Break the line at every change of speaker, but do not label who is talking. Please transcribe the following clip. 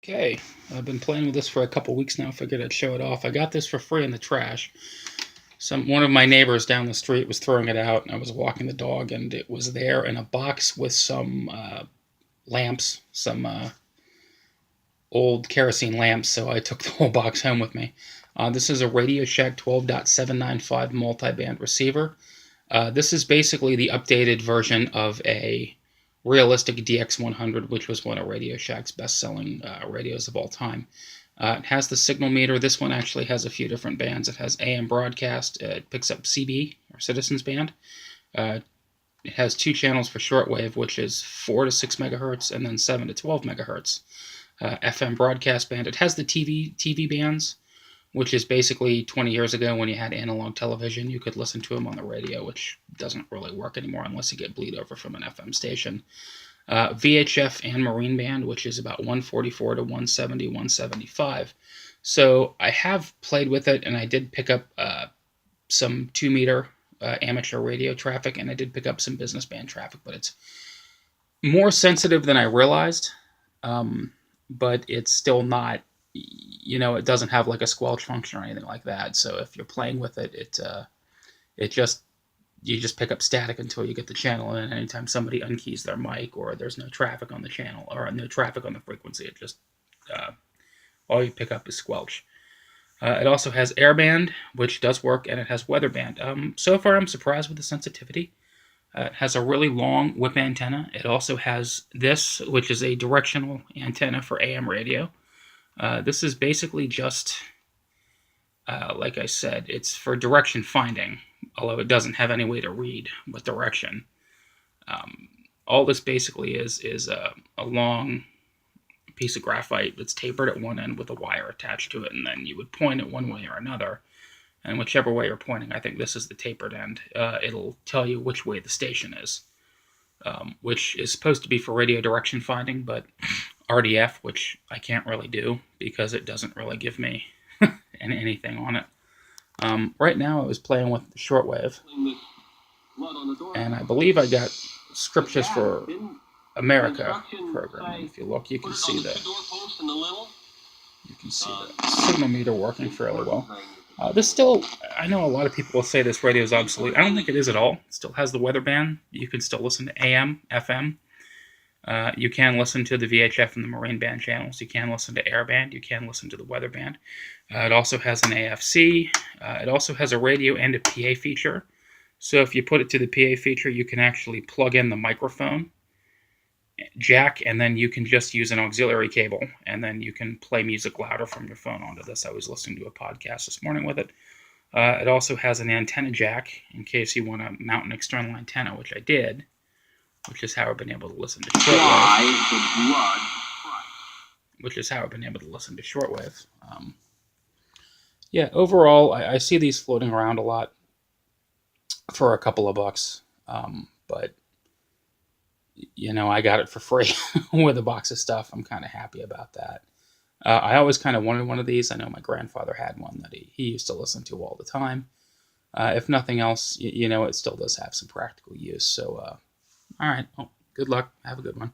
Okay, I've been playing with this for a couple weeks now. Figured I'd show it off. I got this for free in the trash. One of my neighbors down the street was throwing it out, and I was walking the dog, and it was there in a box with some lamps, some old kerosene lamps, so I took the whole box home with me. This is a Radio Shack 12.795 multiband receiver. This is basically the updated version of a Realistic DX100, which was one of Radio Shack's best-selling radios of all time. It has the signal meter. This one actually has a few different bands. It has AM broadcast. It picks up CB, or Citizens Band. It has 2 channels for shortwave, which is 4 to 6 megahertz, and then 7 to 12 megahertz. FM broadcast band. It has the TV bands, which is basically 20 years ago when you had analog television. You could listen to them on the radio, which doesn't really work anymore unless you get bleed over from an FM station. VHF and marine band, which is about 144 to 170, 175. So I have played with it, and I did pick up some 2-meter amateur radio traffic, and I did pick up some business band traffic, but it's more sensitive than I realized, but it's still not, it doesn't have like a squelch function or anything like that. So if you're playing with it, you just pick up static until you get the channel, and anytime somebody unkeys their mic or there's no traffic on the channel or no traffic on the frequency, it just all you pick up is squelch. It also has airband, which does work, and it has weather band. So far, I'm surprised with the sensitivity. It has a really long whip antenna. It also has this, which is a directional antenna for AM radio. This is basically just, like I said, it's for direction finding, although it doesn't have any way to read with direction. All this basically is a long piece of graphite that's tapered at one end with a wire attached to it, and then you would point it one way or another, and whichever way you're pointing, I think this is the tapered end, it'll tell you which way the station is, which is supposed to be for radio direction finding, but RDF, which I can't really do because it doesn't really give me anything on it. Right now I was playing with the shortwave, and I believe I got scriptures for America program. And if you look, you can see the signal meter working fairly well. This still, I know a lot of people will say this radio is obsolete. I don't think it is at all. It still has the weather band. You can still listen to AM, FM. You can listen to the VHF and the marine band channels. You can listen to air band. You can listen to the weather band. It also has an AFC. It also has a radio and a PA feature. So if you put it to the PA feature, you can actually plug in the microphone jack, and then you can just use an auxiliary cable, and then you can play music louder from your phone onto this. I was listening to a podcast this morning with it. It also has an antenna jack in case you want to mount an external antenna, which I did, which is how I've been able to listen to shortwave. Yeah, overall, I see these floating around a lot for a couple of bucks, but I got it for free with a box of stuff. I'm kind of happy about that. I always kind of wanted one of these. I know my grandfather had one that he used to listen to all the time. If nothing else, it still does have some practical use. So, all right. Well, good luck. Have a good one.